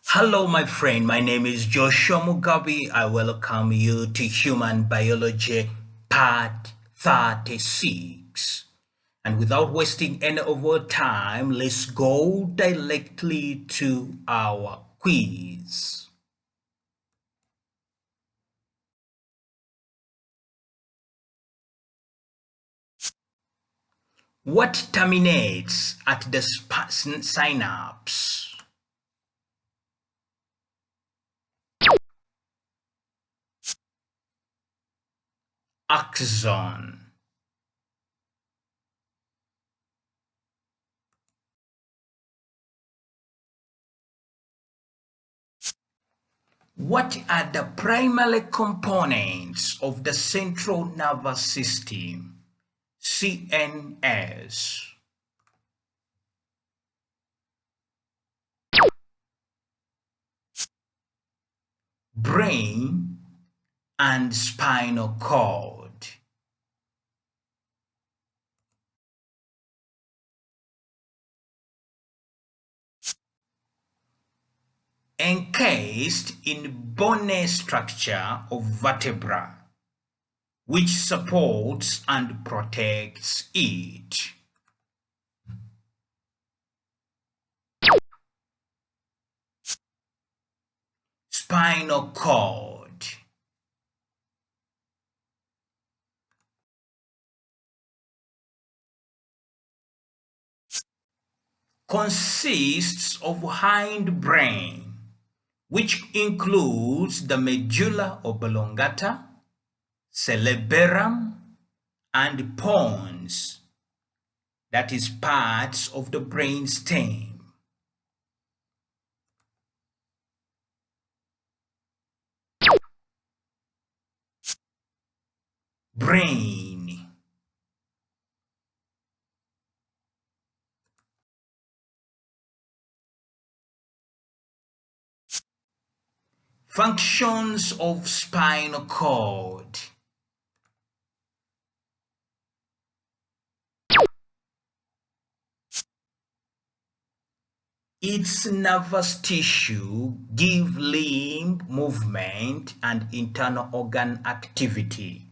Hello, my friend. My name is Joshua Mugabi. I welcome you to Human Biology Part 36. And without wasting any of our time, let's go directly to our quiz. What terminates at the synapse? Axon. What are the primary components of the central nervous system? CNS. Brain and spinal cord. Encased in bony structure of vertebra, which supports and protects it. Spinal cord. Consists of hindbrain, which includes the medulla oblongata, cerebellum, and pons, that is parts of the brain stem. Brain. Functions of spinal cord. Its nervous tissue give limb movement and internal organ activity.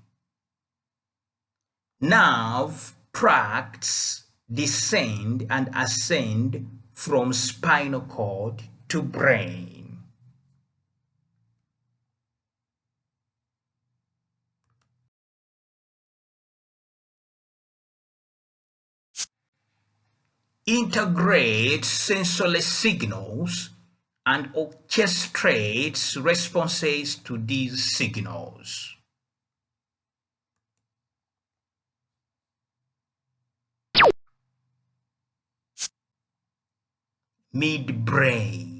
Nerve tracts descend and ascend from spinal cord to brain. Integrates sensory signals and orchestrates responses to these signals. Midbrain.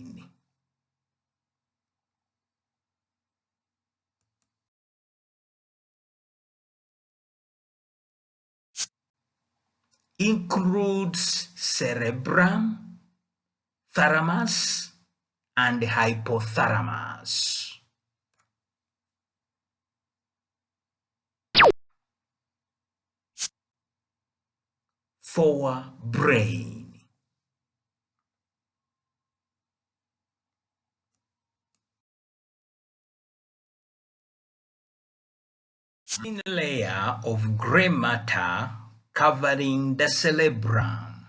Includes cerebrum, thalamus, and hypothalamus. Forebrain. Thin layer of gray matter covering the cerebrum.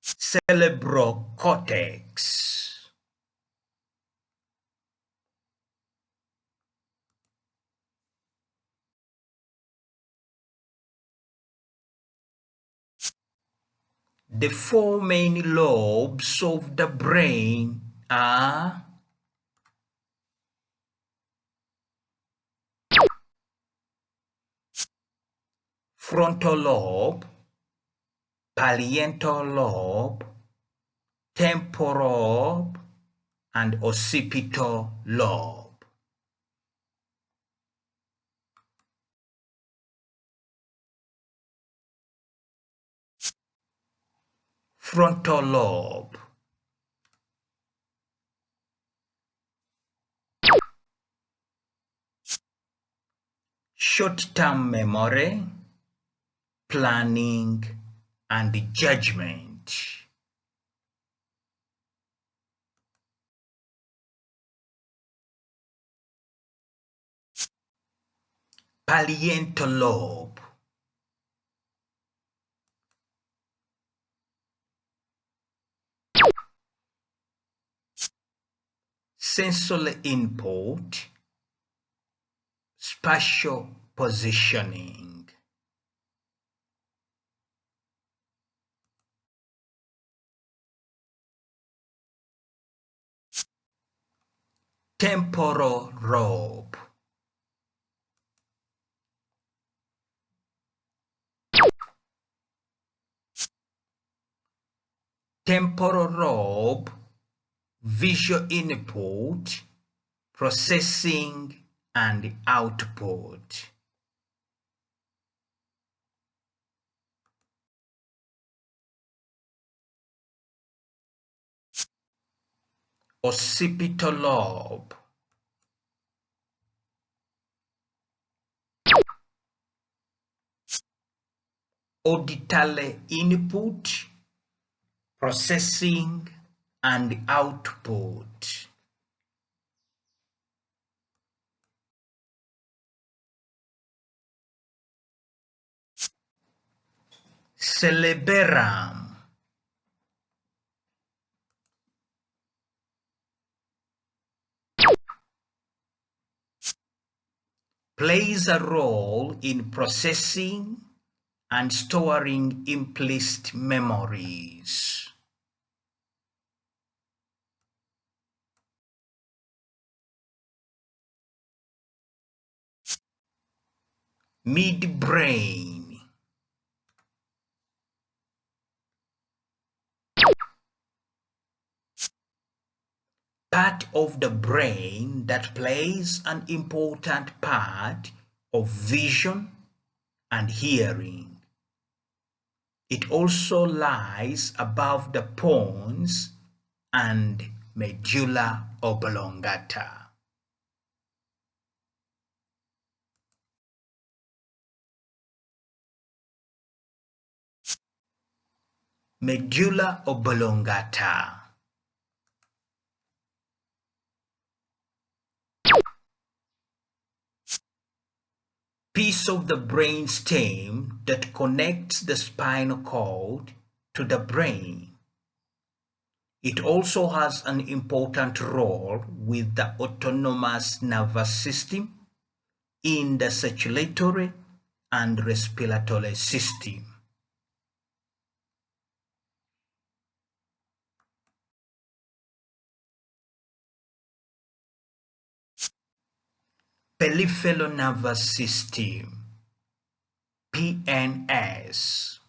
Cerebral cortex. The four main lobes of the brain are frontal lobe, parietal lobe, temporal lobe, and occipital lobe. Frontal lobe. Short-term memory, planning, and judgment. Parietal lobe. Sensory input, spatial positioning. Temporal lobe. Temporal lobe, visual input, processing, and output. Occipital lobe. Auditory input, processing, and output. Cerebellum. Plays a role in processing and storing implicit memories. Midbrain. Part of the brain that plays an important part of vision and hearing. It also lies above the pons and medulla oblongata. Medulla oblongata. Piece of the brain stem that connects the spinal cord to the brain. It also has an important role with the autonomous nervous system in the circulatory and respiratory system. Peripheral nervous system, PNS.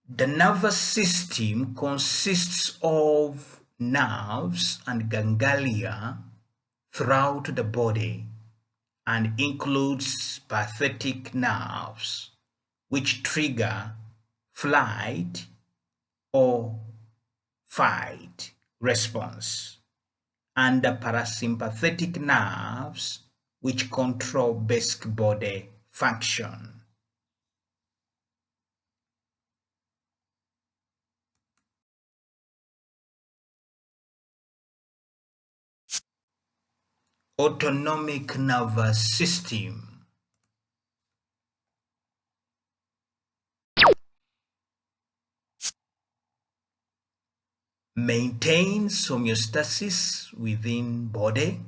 The nervous system consists of nerves and ganglia throughout the body and includes sympathetic nerves, which trigger flight or fight response, and the parasympathetic nerves, which control basic body function. Autonomic nervous system. Maintains homeostasis within body,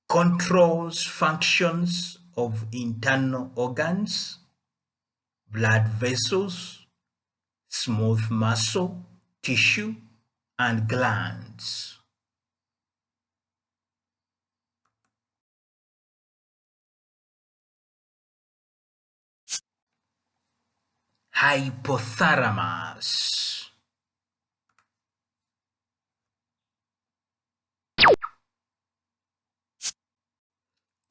controls functions of internal organs, blood vessels, smooth muscle, tissue, and glands. Hypothalamus.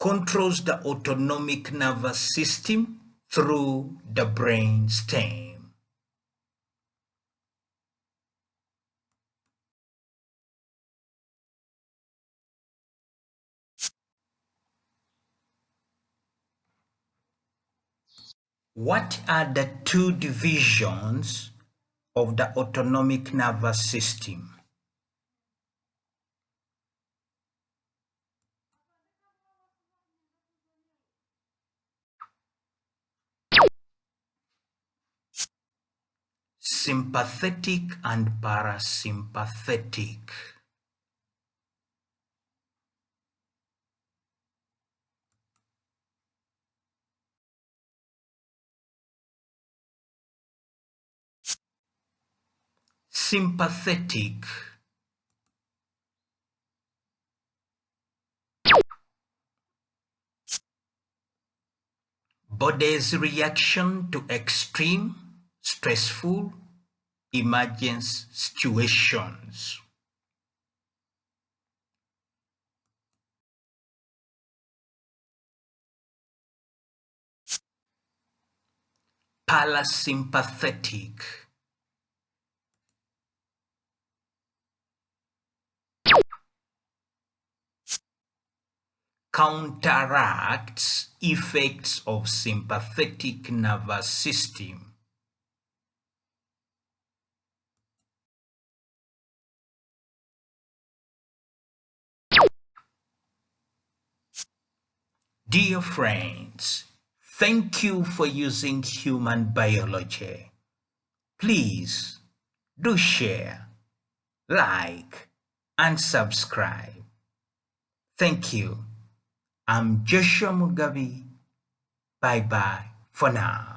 Controls the autonomic nervous system through the brain stem. What are the two divisions of the autonomic nervous system? Sympathetic and parasympathetic. Sympathetic. Body's reaction to extreme, stressful, emergency situations. Parasympathetic. Counteracts effects of sympathetic nervous system. Dear friends, thank you for using human biology. Please do share, like, and subscribe. Thank you. I'm Joshua Mugabi. Bye bye for now.